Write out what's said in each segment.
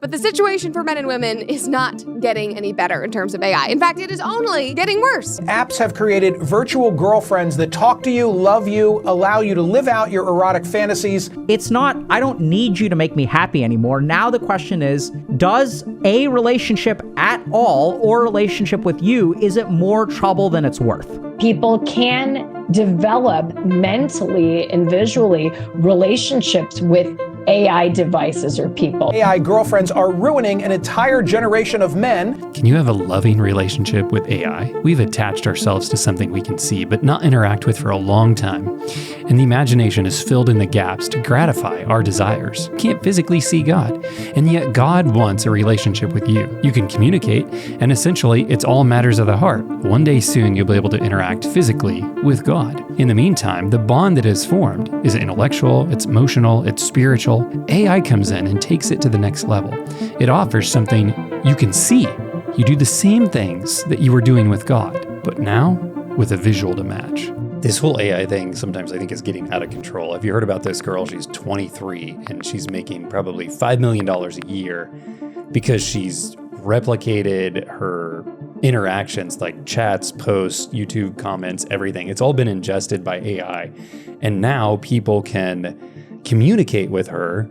But the situation for men and women is not getting any better in terms of AI. In fact, it is only getting worse. Apps have created virtual girlfriends that talk to you, love you, allow you to live out your erotic fantasies. It's not, I don't need you to make me happy anymore. Now the question is, does a relationship at all, or a relationship with you, is it more trouble than it's worth? People can develop mentally and visually relationships with AI devices or people. AI girlfriends are ruining an entire generation of men. Can you have a loving relationship with AI? We've attached ourselves to something we can see but not interact with for a long time. And the imagination is filled in the gaps to gratify our desires. Can't physically see God. And yet God wants a relationship with you. You can communicate, and essentially it's all matters of the heart. One day soon you'll be able to interact physically with God. In the meantime, the bond that is formed is intellectual, it's emotional, it's spiritual. AI comes in and takes it to the next level. It offers something you can see. You do the same things that you were doing with God, but now with a visual to match. This whole AI thing sometimes I think is getting out of control. Have you heard about this girl? She's 23 and she's making probably $5 million a year because she's replicated her interactions like chats, posts, YouTube comments, everything. It's all been ingested by AI. And now people can communicate with her.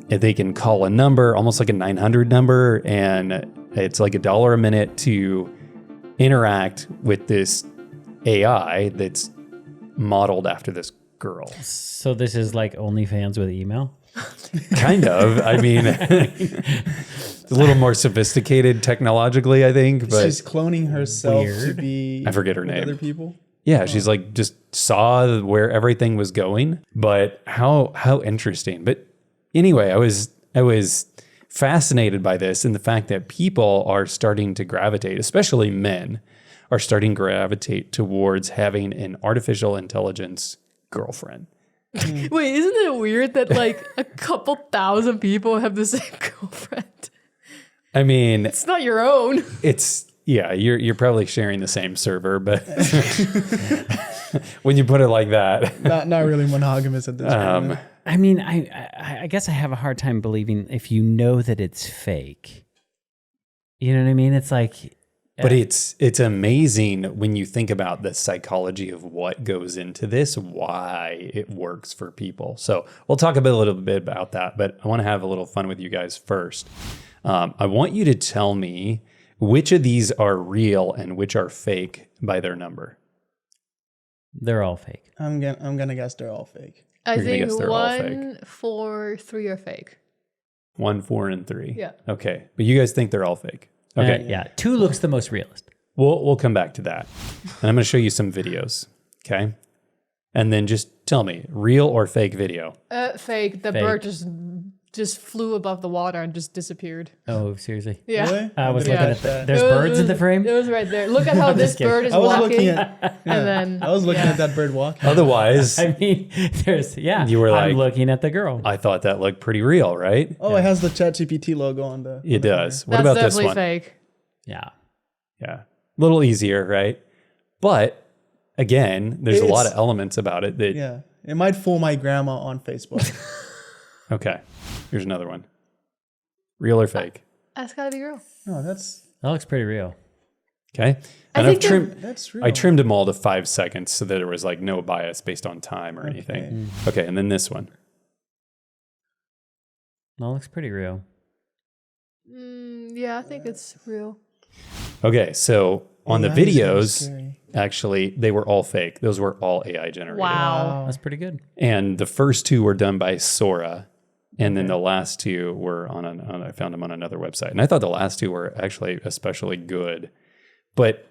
They can call a number, almost like a 900 number, and it's like $1 a minute to interact with this AI that's modeled after this girl. So this is like OnlyFans with email? Kind of. I mean, it's a little more sophisticated technologically, I think. But she's cloning herself to be. I forget her name. Other people. Yeah, she's like just saw where everything was going. But how interesting. But anyway, I was fascinated by this and the fact that people are starting to gravitate, especially men, are starting to gravitate towards having an artificial intelligence girlfriend. Wait, isn't it weird that like a couple thousand people have the same girlfriend? I mean, it's not your own. Yeah, you're probably sharing the same server, but when you put it like that, not really monogamous at this point. I mean, I guess I have a hard time believing if you know that it's fake. You know what I mean? It's like, but it's amazing when you think about the psychology of what goes into this, why it works for people. So we'll talk a little bit about that, but I want to have a little fun with you guys first. I want you to tell me which of these are real and which are fake by their number. They're all fake. I'm gonna guess they're all fake. I think 1, 4, 3 are fake. 1, 4, and 3. Yeah. Okay, but you guys think they're all fake. Okay. Yeah. 2 looks the most realist. We'll come back to that. And I'm going to show you some videos. Okay. And then just tell me, real or fake video? Fake. The bird just flew above the water and just disappeared. Oh, seriously? Yeah. Really? I was looking at that. There's birds in the frame? It was right there. Look at how this bird is walking. I was looking at that bird walking. Otherwise, I mean, you were like, I'm looking at the girl. I thought that looked pretty real, right? Oh, it has the ChatGPT logo on the. It does. What That's about this one? definitely fake. Yeah. Yeah. A little easier, right? But again, there's a lot of elements about it that. Yeah. It might fool my grandma on Facebook. Okay. Here's another one. Real or fake? That's gotta be real. No, that looks pretty real. Okay. And that's real. I trimmed them all to 5 seconds so that there was like no bias based on time or anything. Okay. And then this one. That looks pretty real. Yeah, I think it's real. Okay. So on the videos, actually, they were all fake. Those were all AI generated. Wow. That's pretty good. And the first 2 were done by Sora. And then the last 2 were I found them on another website. And I thought the last 2 were actually especially good. But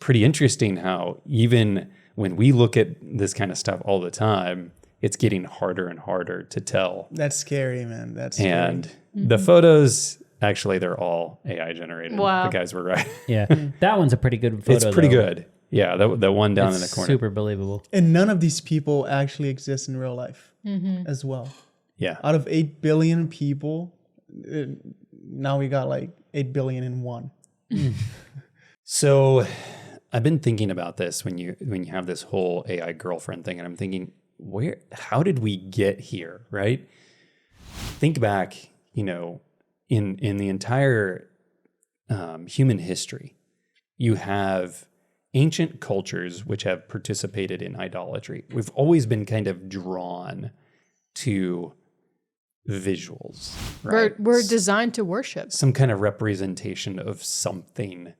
pretty interesting how even when we look at this kind of stuff all the time, it's getting harder and harder to tell. That's scary, man. That's and the photos, actually, they're all AI generated. Wow. The guys were right. Yeah. That one's a pretty good photo. It's pretty good. Yeah, the one down in the corner. Super believable. And none of these people actually exist in real life as well. Yeah. Out of 8 billion people, now we got like 8 billion in one. So I've been thinking about this when you have this whole AI girlfriend thing, and I'm thinking, how did we get here, right? Think back, in the entire human history, you have ancient cultures which have participated in idolatry. We've always been kind of drawn to visuals, right? We're designed to worship. Some kind of representation of something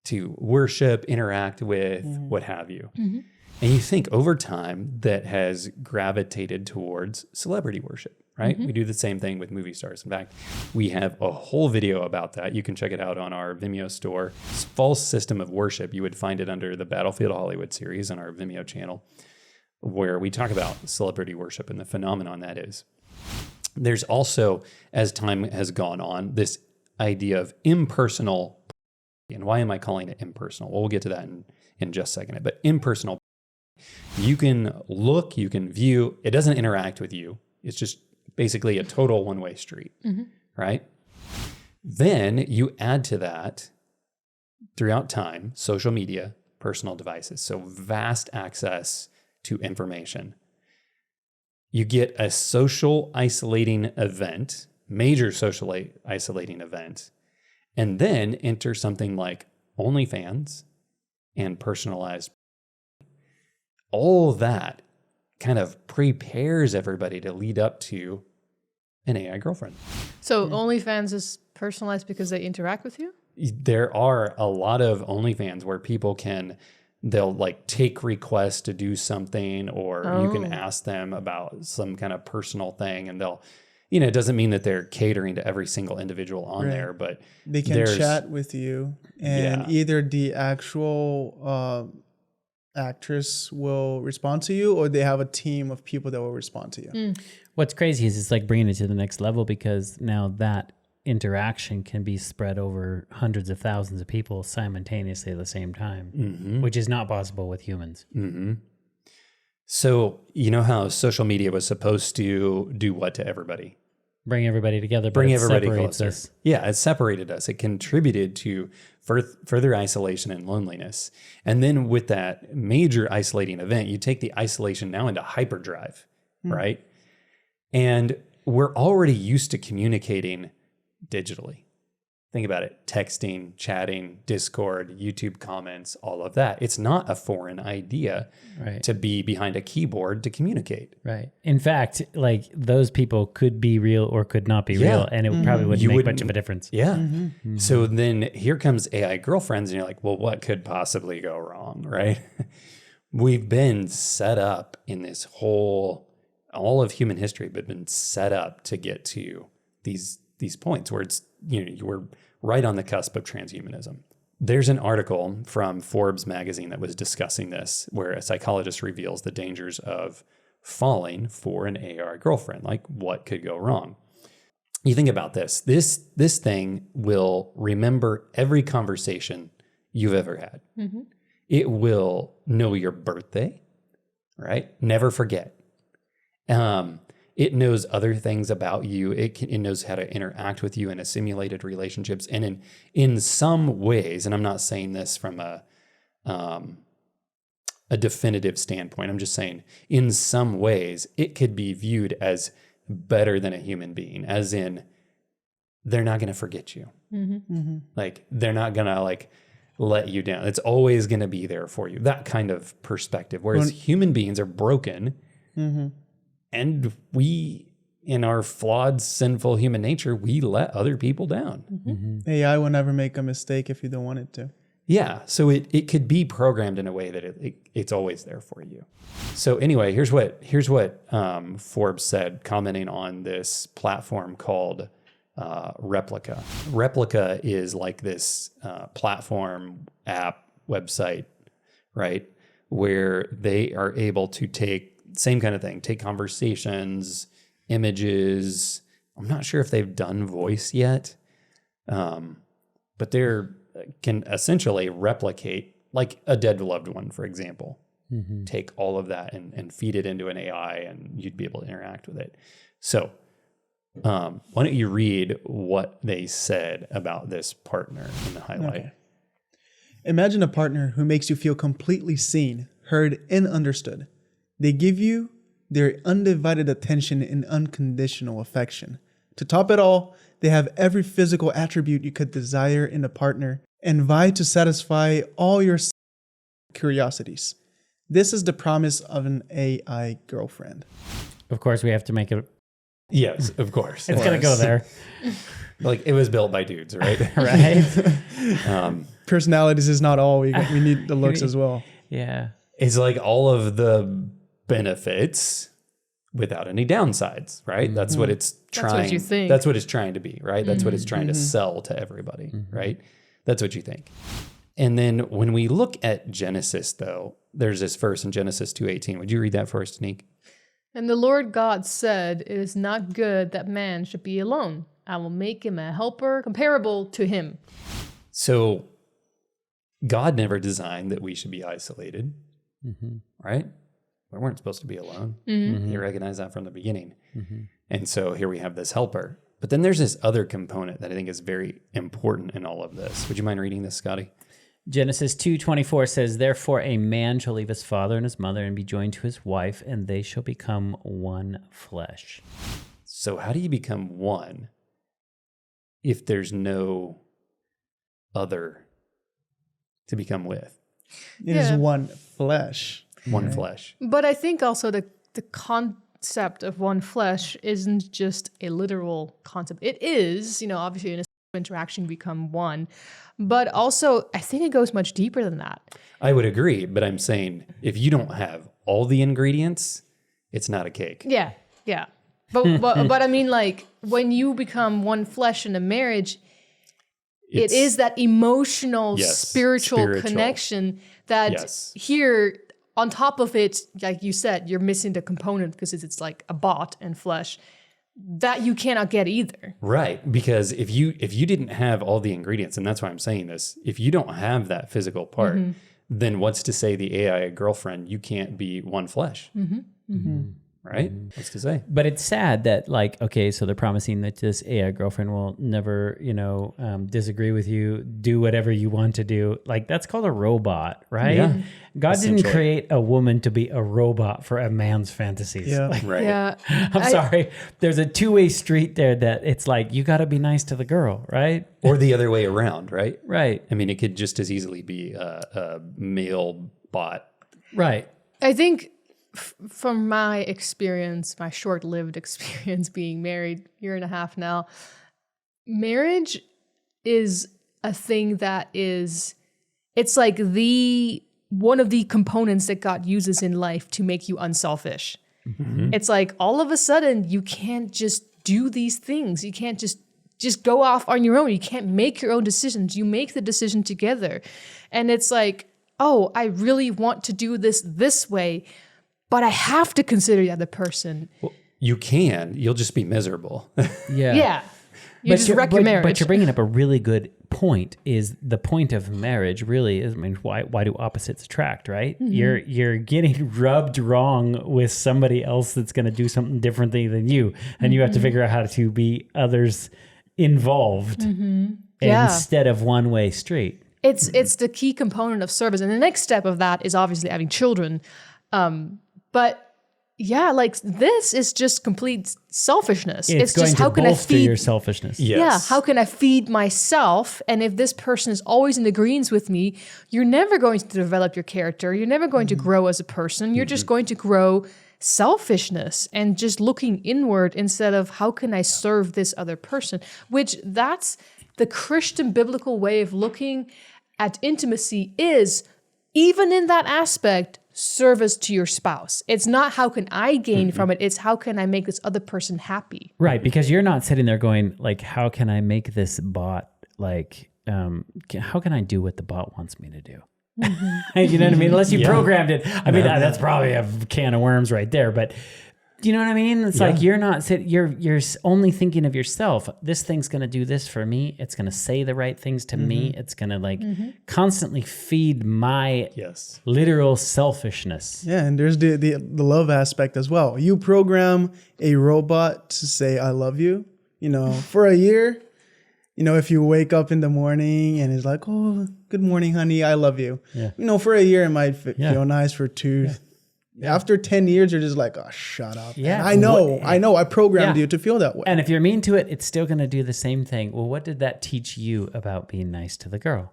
to worship, interact with, what have you. Mm-hmm. And you think over time that has gravitated towards celebrity worship, right? Mm-hmm. We do the same thing with movie stars. In fact, we have a whole video about that. You can check it out on our Vimeo store. It's False System of Worship. You would find it under the Battlefield Hollywood series on our Vimeo channel, where we talk about celebrity worship and the phenomenon that is. There's also, as time has gone on, this idea of impersonal. And why am I calling it impersonal? Well, we'll get to that in just a second. But impersonal, you can look, you can view, it doesn't interact with you. It's just basically a total one-way street, right? Then you add to that, throughout time, social media, personal devices. So vast access to information. You get a social isolating event, major social isolating event, and then enter something like OnlyFans and personalized. All that kind of prepares everybody to lead up to an AI girlfriend. So OnlyFans is personalized because they interact with you? There are a lot of OnlyFans where people they'll like take requests to do something, or you can ask them about some kind of personal thing, and they'll, it doesn't mean that they're catering to every single individual on there, but they can chat with you, and either the actual actress will respond to you, or they have a team of people that will respond to you. What's crazy is it's like bringing it to the next level, because now that interaction can be spread over hundreds of thousands of people simultaneously at the same time, which is not possible with humans. So you know how social media was supposed to do what to everybody? Bring everybody together, Bring but everybody separates closer. us. Yeah, it separated us. It contributed to further isolation and loneliness. And then with that major isolating event, you take the isolation now into hyperdrive, right? And we're already used to communicating digitally. Think about it. Texting, chatting, Discord, YouTube comments, all of that. It's not a foreign idea to be behind a keyboard to communicate. Right. In fact, like those people could be real or could not be real, and it probably wouldn't make much of a difference. Yeah. So then here comes AI girlfriends, and you're like, well, what could possibly go wrong, right? We've been set up in this all of human history, but been set up to get to these points where it's, we're right on the cusp of transhumanism. There's an article from Forbes magazine that was discussing this, where a psychologist reveals the dangers of falling for an AI girlfriend. Like, what could go wrong? You think about this. This thing will remember every conversation you've ever had. It will know your birthday, right? Never forget. It knows other things about you. It knows how to interact with you in a simulated relationships. And in some ways, and I'm not saying this from a definitive standpoint, I'm just saying in some ways, it could be viewed as better than a human being, as in they're not going to forget you. Like, they're not going to let you down. It's always going to be there for you. That kind of perspective. Whereas human beings are broken. And we, in our flawed, sinful human nature, we let other people down. AI will never make a mistake if you don't want it to. Yeah, so it could be programmed in a way that it's always there for you. So anyway, here's what Forbes said, commenting on this platform called Replica. Replica is like this platform, app, website, right, where they are able to take same kind of thing, take conversations, images. I'm not sure if they've done voice yet, but they can essentially replicate, like a dead loved one, for example. Take all of that and feed it into an AI, and you'd be able to interact with it. So why don't you read what they said about this partner in the highlight? Okay. Imagine a partner who makes you feel completely seen, heard, and understood. They give you their undivided attention and unconditional affection. To top it all, they have every physical attribute you could desire in a partner and vie to satisfy all your curiosities. This is the promise of an AI girlfriend. Of course, we have to make it. Yes, of course. It's going to go there. Like, it was built by dudes, right? Right? Personalities is not all. We need the looks as well. Yeah. It's like all of the benefits without any downsides, right? That's what it's trying. That's what you think. That's what it's trying to be, right? That's what it's trying to sell to everybody, right? That's what you think. And then when we look at Genesis, though, there's this verse in Genesis 2:18. Would you read that for us, Tanique? And the Lord God said, "It is not good that man should be alone. I will make him a helper comparable to him." So God never designed that we should be isolated, right? We weren't supposed to be alone. You recognize that from the beginning. And so here we have this helper. But then there's this other component that I think is very important in all of this. Would you mind reading this, Scotty? Genesis 2:24 says, "Therefore a man shall leave his father and his mother and be joined to his wife, and they shall become one flesh." So how do you become one if there's no other to become with? It is one flesh. One flesh. But I think also the concept of one flesh isn't just a literal concept. It is, obviously in a interaction you become one, but also I think it goes much deeper than that. I would agree, but I'm saying if you don't have all the ingredients, it's not a cake. Yeah. But I mean, like, when you become one flesh in a marriage, it is that emotional, spiritual connection that here, on top of it, like you said, you're missing the component because it's like a bot and flesh that you cannot get either. Right, because if you didn't have all the ingredients, and that's why I'm saying this, if you don't have that physical part, then what's to say the AI girlfriend, you can't be one flesh? Right? What's to say? But it's sad that, like, okay, so they're promising that this AI girlfriend will never, disagree with you, do whatever you want to do. Like, that's called a robot, right? Yeah. God didn't create a woman to be a robot for a man's fantasies. Yeah. Like, Right. Yeah. I'm sorry. There's a two-way street there that it's like, you got to be nice to the girl, right? Or the other way around, right? Right. I mean, it could just as easily be a male bot. Right. I think from my experience, my short-lived experience being married, year and a half now, marriage is a thing that it's like one of the components that God uses in life to make you unselfish. It's like all of a sudden you can't just do these things. You can't just go off on your own. You can't make your own decisions. You make the decision together. And it's like, oh, I really want to do this way, but I have to consider the other person. Well, you can. You'll just be miserable. Yeah. You just wreck your marriage. But you're bringing up a really good point. Is the point of marriage really is? I mean, why do opposites attract? Right? You're getting rubbed wrong with somebody else that's going to do something differently than you, and you have to figure out how to be others involved instead of one way street. It's the key component of service, and the next step of that is obviously having children. But yeah, like this is just complete selfishness. It's going just to how can I bolster feed your selfishness? Yes. Yeah, how can I feed myself? And if this person is always in agreement with me, you're never going to develop your character. You're never going to grow as a person. You're just going to grow selfishness and just looking inward instead of how can I serve this other person? Which that's the Christian biblical way of looking at intimacy is, even in that aspect, service to your spouse. It's not how can I gain from it, it's how can I make this other person happy. Right, because you're not sitting there going, like, how can I make this bot, like, how can I do what the bot wants me to do? You know what I mean? Unless you programmed it. I mean, that's probably a can of worms right there, but do you know what I mean? It's like you're not you're only thinking of yourself. This thing's going to do this for me. It's going to say the right things to me. It's going to constantly feed my literal selfishness. Yeah, and there's the love aspect as well. You program a robot to say I love you, for a year. If you wake up in the morning and it's like, "Oh, good morning, honey, I love you." Yeah. For a year it might feel nice for 2 After 10 years, you're just like, oh, shut up. Yeah. And I know, I programmed Yeah. you to feel that way. And if you're mean to it, it's still going to do the same thing. Well, what did that teach you about being nice to the girl?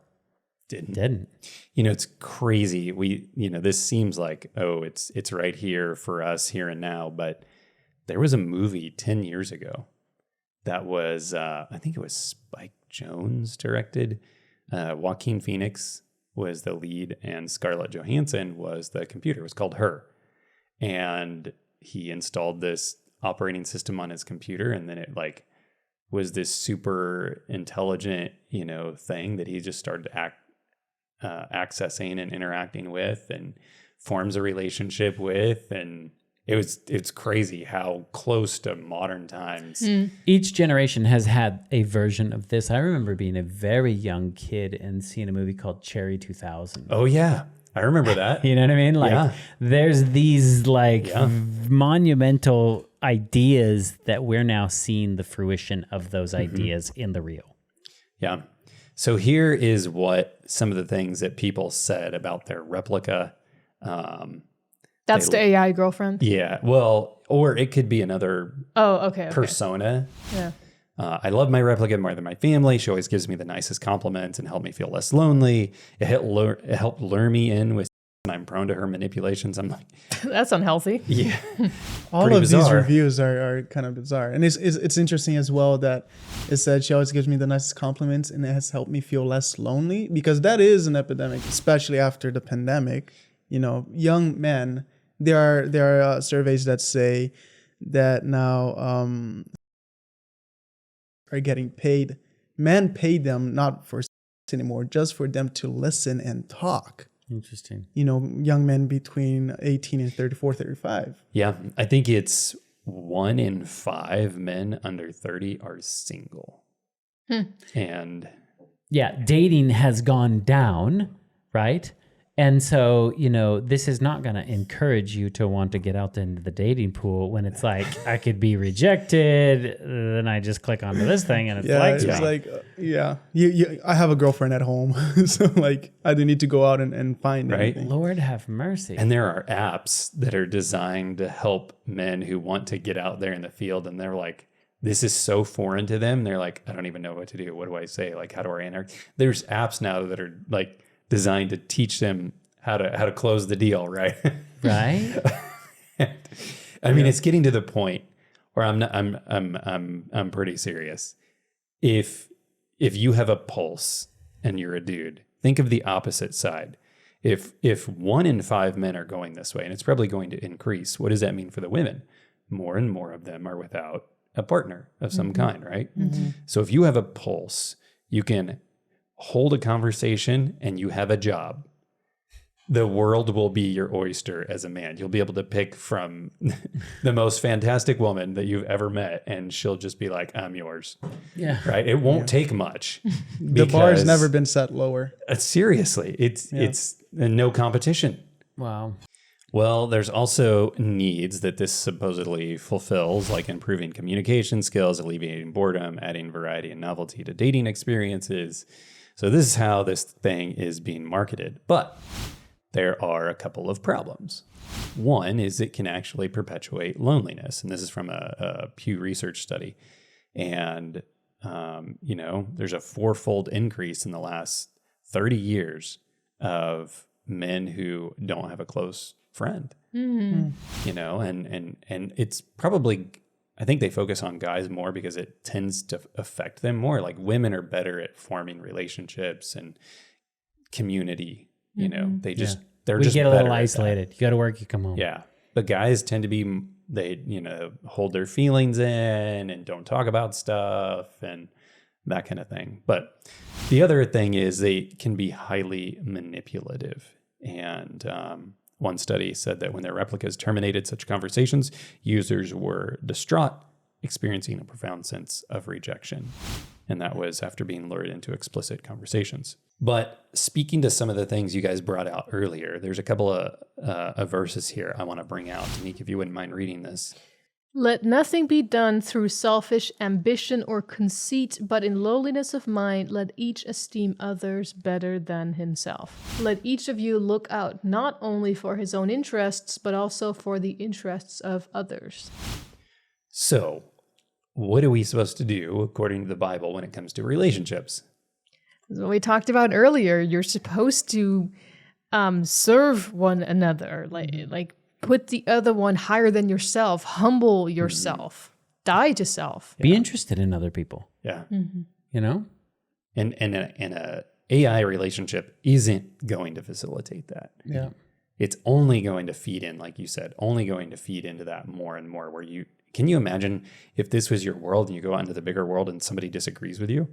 Didn't. It's crazy. This seems like, it's right here for us here and now, but there was a movie 10 years ago that was, I think it was Spike Jonze directed. Joaquin Phoenix was the lead and Scarlett Johansson was the computer. It was called Her. And he installed this operating system on his computer, and then it was this super intelligent, thing that he just started accessing and interacting with and forms a relationship with. And it's crazy how close to modern times. Each generation has had a version of this. I remember being a very young kid and seeing a movie called Cherry 2000. Oh yeah. I remember that. You know what I mean? There's these monumental ideas that we're now seeing the fruition of those ideas in the real. Yeah. So here is what some of the things that people said about their replica. That's the AI girlfriend? Yeah. Well, or it could be another persona. Yeah. I love my replica more than my family. She always gives me the nicest compliments and helped me feel less lonely. It helped lure me in with, and I'm prone to her manipulations. I'm like, that's unhealthy. Yeah. All of these reviews are kind of bizarre. And it's interesting as well that it said she always gives me the nicest compliments and it has helped me feel less lonely, because that is an epidemic, especially after the pandemic. Young men, there are surveys that say that now are getting paid. Men pay them not for sex anymore, just for them to listen and talk. Interesting. Young men between 18 and 34, 35. Yeah. I think it's 1 in 5 men under 30 are single. And yeah, dating has gone down, right? And so, this is not going to encourage you to want to get out into the dating pool when it's like, I could be rejected. Then I just click onto this thing and I have a girlfriend at home. So I don't need to go out and find anything. Lord have mercy. And there are apps that are designed to help men who want to get out there in the field. And they're like, this is so foreign to them. They're like, I don't even know what to do. What do I say? How do I interact? There's apps now that are designed to teach them how to close the deal, right? Right. I mean, it's getting to the point where I'm pretty serious. If you have a pulse and you're a dude, think of the opposite side. If 1 in 5 men are going this way, and it's probably going to increase, what does that mean for the women? More and more of them are without a partner of some kind, right? Mm-hmm. So if you have a pulse, you can hold a conversation and you have a job. The world will be your oyster as a man. You'll be able to pick from the most fantastic woman that you've ever met, and she'll just be like, I'm yours. Yeah. Right? It won't take much. The bar has never been set lower. Seriously. It's no competition. Wow. Well, there's also needs that this supposedly fulfills, like improving communication skills, alleviating boredom, adding variety and novelty to dating experiences. So this is how this thing is being marketed. But there are a couple of problems. One is it can actually perpetuate loneliness. And this is from a Pew Research study. And, there's a 4-fold increase in the last 30 years of men who don't have a close friend. Mm-hmm. And it's probably, I think they focus on guys more because it tends to affect them more. Like women are better at forming relationships and community. They just, they're we just get a better little at isolated. that. You go to work, you come home. Yeah. But guys tend to be, they, hold their feelings in and don't talk about stuff and that kind of thing. But the other thing is they can be highly manipulative. And one study said that when their replicas terminated such conversations, users were distraught, experiencing a profound sense of rejection. And that was after being lured into explicit conversations. But speaking to some of the things you guys brought out earlier, there's a couple of verses here I want to bring out. Nick, if you wouldn't mind reading this. Let nothing be done through selfish ambition or conceit, but in lowliness of mind, let each esteem others better than himself. Let each of you look out not only for his own interests, but also for the interests of others. So, what are we supposed to do according to the Bible when it comes to relationships? As we talked about earlier, you're supposed to serve one another, like put the other one higher than yourself, humble yourself, die to self. Be interested in other people, Yeah. you know? And a AI relationship isn't going to facilitate that. Yeah. It's only going to feed in, like you said, only going to feed into that more and more where can you imagine if this was your world and you go out into the bigger world and somebody disagrees with you?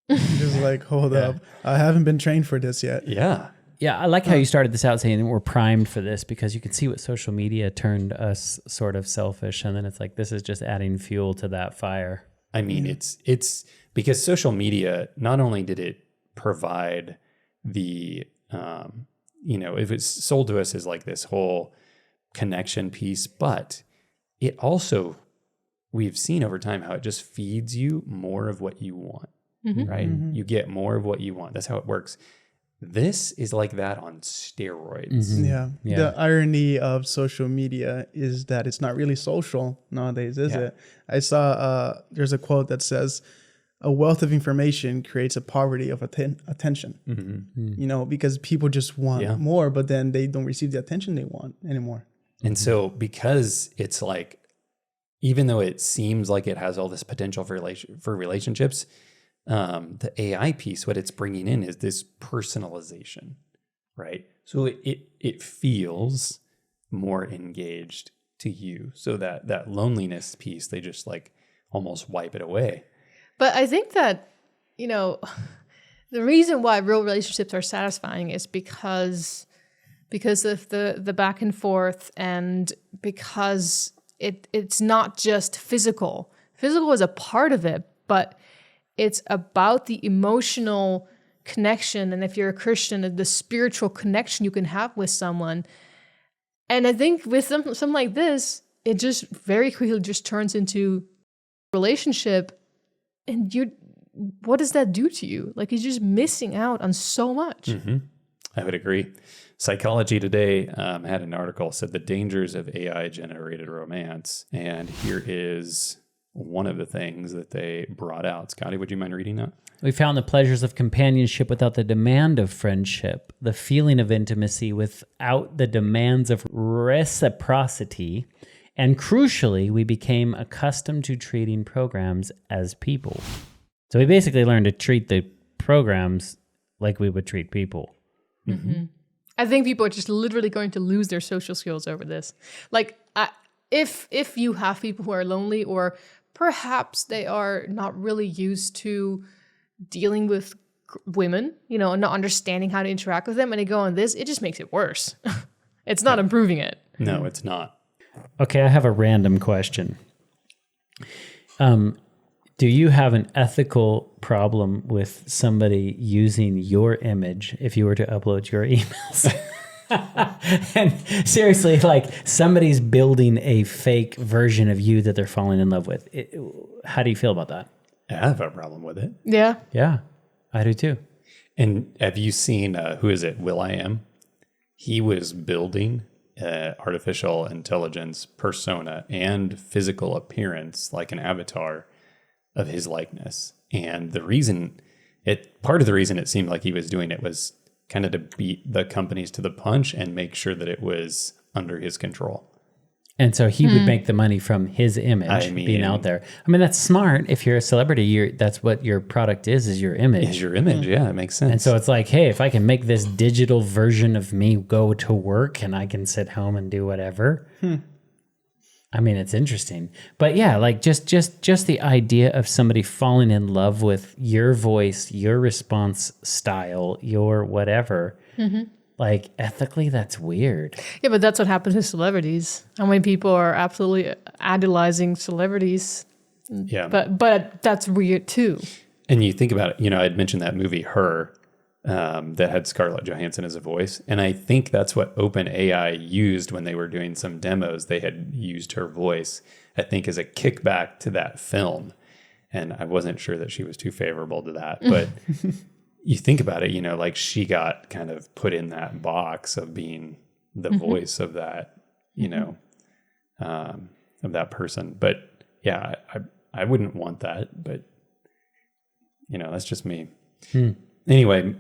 Just like, hold up. I haven't been trained for this yet. Yeah. Yeah, I like how you started this out saying we're primed for this because you can see what social media turned us sort of selfish. And then it's like, this is just adding fuel to that fire. I mean, it's because social media, not only did it provide the, if it's sold to us as like this whole connection piece, but it also, we've seen over time how it just feeds you more of what you want, right? You get more of what you want. That's how it works. This is like that on steroids. Yeah. The irony of social media is that it's not really social nowadays, is it? I saw there's a quote that says, a wealth of information creates a poverty of attention. Because people just want more, but then they don't receive the attention they want anymore. And so because it's like, even though it seems like it has all this potential for relationships, the AI piece, what it's bringing in is this personalization, right? So it feels more engaged to you. So that loneliness piece, they just like almost wipe it away. But I think that, the reason why real relationships are satisfying is because of the back and forth, and because it's not just physical. Physical is a part of it, but it's about the emotional connection. And if you're a Christian, the spiritual connection you can have with someone. And I think with something like this, it just very quickly just turns into a relationship. And what does that do to you? Like, you're just missing out on so much. I would agree. Psychology Today had an article said the dangers of AI-generated romance. And here is one of the things that they brought out. Scotty, would you mind reading that? We found the pleasures of companionship without the demand of friendship, the feeling of intimacy without the demands of reciprocity, and crucially, we became accustomed to treating programs as people. So we basically learned to treat the programs like we would treat people. I think people are just literally going to lose their social skills over this. Like, if you have people who are lonely, or perhaps they are not really used to dealing with women, and not understanding how to interact with them, and they go on this, it just makes it worse. It's not improving it. No, it's not. Okay, I have a random question. Do you have an ethical problem with somebody using your image if you were to upload your emails? And seriously, like somebody's building a fake version of you that they're falling in love with. How do you feel about that? I have a problem with it. Yeah. Yeah, I do too. And have you seen, who is it, will.i.am? He was building artificial intelligence persona and physical appearance like an avatar of his likeness. And part of the reason it seemed like he was doing it was kind of to beat the companies to the punch and make sure that it was under his control. And so he would make the money from his image being out there. I mean, that's smart. If you're a celebrity, that's what your product is your image. Is your image, yeah, it makes sense. And so it's like, hey, if I can make this digital version of me go to work and I can sit home and do whatever. I mean, it's interesting. But yeah, like just the idea of somebody falling in love with your voice, your response style, your whatever. Like, ethically, that's weird. Yeah, but that's what happens to celebrities. How many people are absolutely idolizing celebrities? Yeah. But that's weird too. And you think about it, I'd mentioned that movie, Her, that had Scarlett Johansson as a voice. And I think that's what OpenAI used when they were doing some demos. They had used her voice, I think, as a kickback to that film. And I wasn't sure that she was too favorable to that. But you think about it, like she got kind of put in that box of being the voice of that, of that person. But yeah, I wouldn't want that. But, that's just me. Anyway,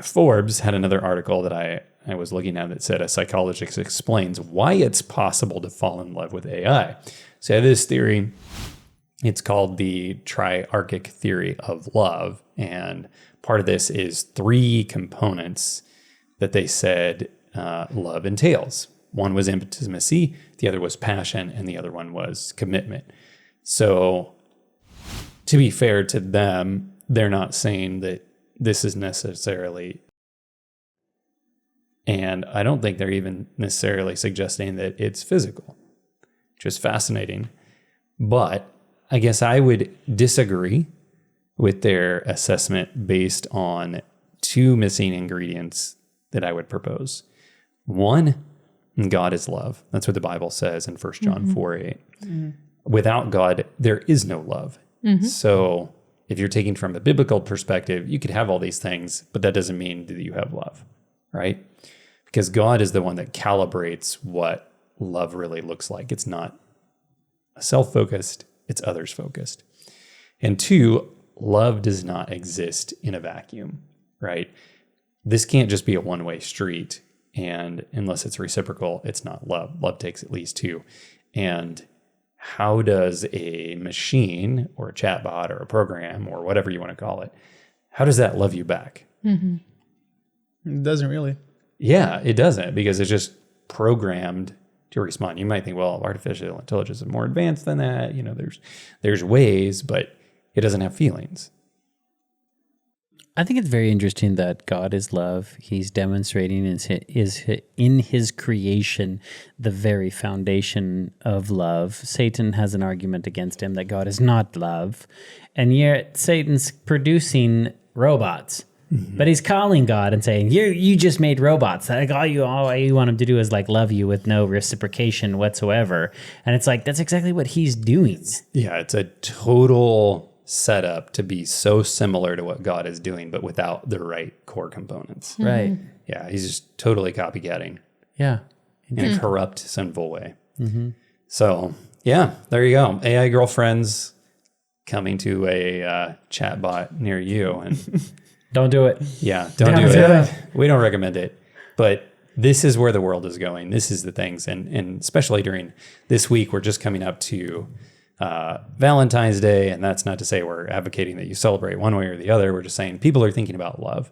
Forbes had another article that I was looking at that said a psychologist explains why it's possible to fall in love with AI. So this theory, it's called the triarchic theory of love. And part of this is 3 components that they said love entails. One was intimacy, the other was passion, and the other one was commitment. So to be fair to them, they're not saying that this is necessarily, and I don't think they're even necessarily suggesting that it's physical, which is fascinating. But I guess I would disagree with their assessment based on 2 missing ingredients that I would propose. One, God is love. That's what the Bible says in 1 John 4:8. Without God, there is no love. So if you're taking from a biblical perspective, you could have all these things, but that doesn't mean that you have love, right? Because God is the one that calibrates what love really looks like. It's not self-focused, it's others-focused. And 2, love does not exist in a vacuum, right? This can't just be a one-way street, and unless it's reciprocal, it's not love. Love takes at least 2. And how does a machine or a chatbot or a program or whatever you want to call it, how does that love you back? It doesn't really. Yeah, it doesn't, because it's just programmed to respond. You might think, well, artificial intelligence is more advanced than that. There's ways, but it doesn't have feelings. I think it's very interesting that God is love. He's demonstrating is in his creation the very foundation of love. Satan has an argument against him that God is not love. And yet Satan's producing robots. But he's calling God and saying, you just made robots. Like all you want him to do is like love you with no reciprocation whatsoever. And it's like, that's exactly what he's doing. Yeah, it's a total setup to be so similar to what God is doing, but without the right core components. Right. Yeah, he's just totally copycatting. Yeah. In a corrupt, sinful way. So, yeah, there you go. AI girlfriends coming to a chatbot near you. And don't do it. Yeah, don't do it. We don't recommend it. But this is where the world is going. This is the things. And especially during this week, we're just coming up to Valentine's Day. And that's not to say we're advocating that you celebrate one way or the other. We're just saying people are thinking about love.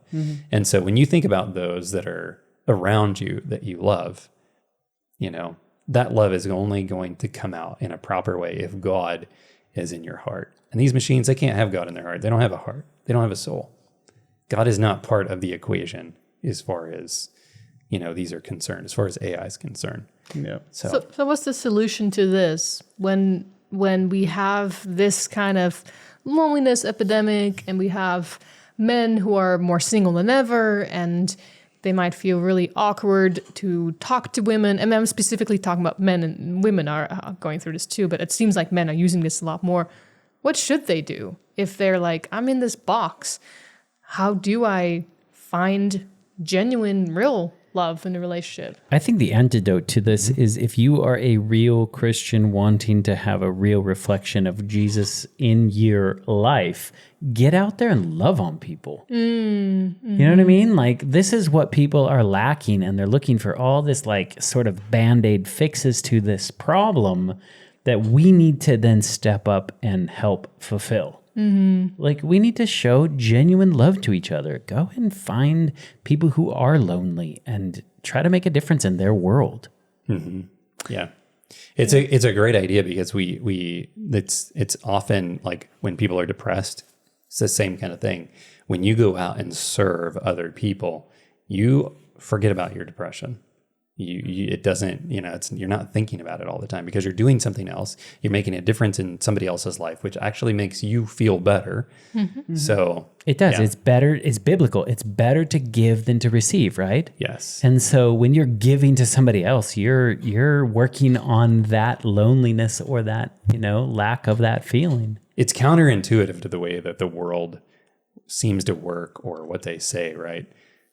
And so when you think about those that are around you that you love, that love is only going to come out in a proper way if God is in your heart. And these machines, they can't have God in their heart. They don't have a heart. They don't have a soul. God is not part of the equation as far as, these are concerned, as far as AI is concerned. Yeah. So what's the solution to this when we have this kind of loneliness epidemic and we have men who are more single than ever and they might feel really awkward to talk to women? And I'm specifically talking about men, and women are going through this too, but it seems like men are using this a lot more. What should they do if they're like, I'm in this box? How do I find genuine, real love in a relationship? I think the antidote to this is if you are a real Christian wanting to have a real reflection of Jesus in your life, get out there and love on people. You know what I mean? Like, this is what people are lacking, and they're looking for all this like sort of Band-Aid fixes to this problem that we need to then step up and help fulfill. Like, we need to show genuine love to each other. Go and find people who are lonely and try to make a difference in their world. Yeah. It's a great idea because it's often like when people are depressed, it's the same kind of thing. When you go out and serve other people, you forget about your depression. it doesn't, you're not thinking about it all the time because you're doing something else. You're making a difference in somebody else's life, which actually makes you feel better. So It does. yeah. It's better. It's biblical. It's better to give than to receive, right? Yes. And so when you're giving to somebody else, you're working on that loneliness or that, lack of that feeling. It's counterintuitive to the way that the world seems to work or what they say, right?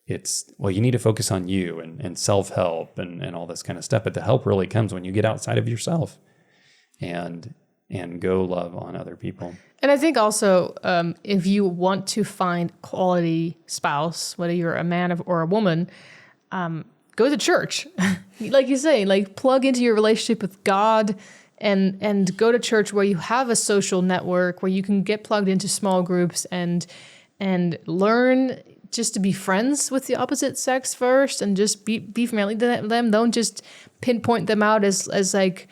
It's, well, you need to focus on you and self-help and all this kind of stuff. But the help really comes when you get outside of yourself and go love on other people. And I think also, if you want to find quality spouse, whether you're a man or a woman, go to church. Like you say, like plug into your relationship with God and go to church where you have a social network, where you can get plugged into small groups and learn just to be friends with the opposite sex first and just be friendly to them. Don't just pinpoint them out as like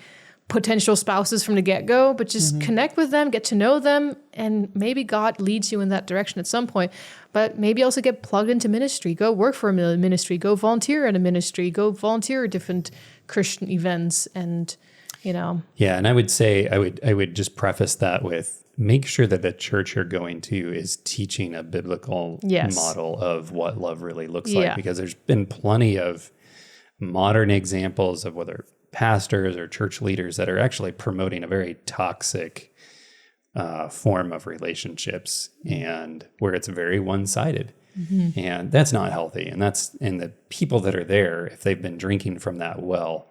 potential spouses from the get-go, but just connect with them, get to know them, and maybe God leads you in that direction at some point. But maybe also get plugged into ministry. Go work for a ministry. Go volunteer in a ministry. Go volunteer at different Christian events and, Yeah, and I would say, I would just preface that with, make sure that the church you're going to is teaching a biblical model of what love really looks like, because there's been plenty of modern examples of whether pastors or church leaders that are actually promoting a very toxic form of relationships and where it's very one-sided. And that's not healthy. And the people that are there, if they've been drinking from that well,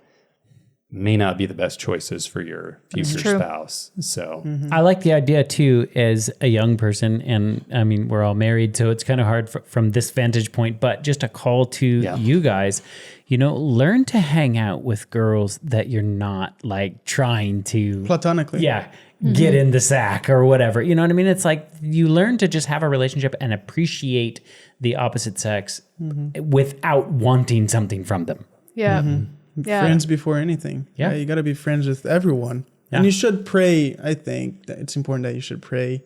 may not be the best choices for your future spouse. So I like the idea too, as a young person, and I mean, we're all married, so it's kind of hard from this vantage point, but just a call to you guys, learn to hang out with girls that you're not like trying to Platonically. Get in the sack or whatever. You know what I mean? It's like you learn to just have a relationship and appreciate the opposite sex without wanting something from them. Friends before anything. Yeah. You got to be friends with everyone. Yeah. And you should pray. I think that it's important that you should pray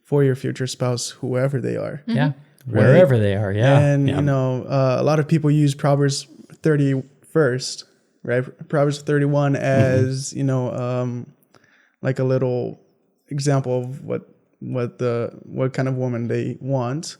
for your future spouse, whoever they are. Yeah. Wherever they are. Yeah. And, a lot of people use Proverbs 30 first, right? Proverbs 31 as, like a little example of what kind of woman they want.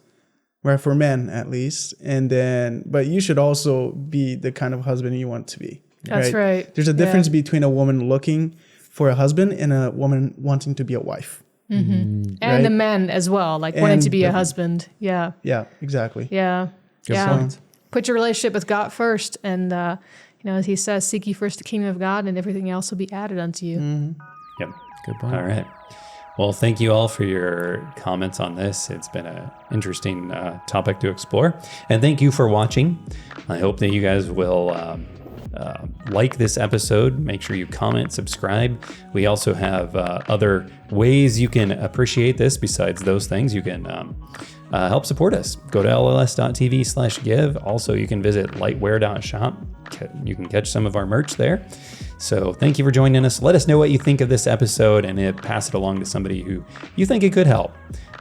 Right, for men at least, but you should also be the kind of husband you want to be. That's right. There's a difference between a woman looking for a husband and a woman wanting to be a wife. And the men as well, like wanting to be a husband. Yeah. Yeah, exactly. Yeah. Good point. Put your relationship with God first, and as He says, seek ye first the kingdom of God, and everything else will be added unto you. Yep. Good point. All right. Well, thank you all for your comments on this. It's been an interesting topic to explore. And thank you for watching. I hope that you guys will like this episode. Make sure you comment, subscribe. We also have other ways you can appreciate this besides those things. You can help support us. Go to lls.tv/give. Also, you can visit lightwear.shop. You can catch some of our merch there. So thank you for joining us. Let us know what you think of this episode and pass it along to somebody who you think it could help,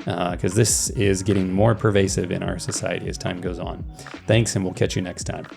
because this is getting more pervasive in our society as time goes on. Thanks, and we'll catch you next time.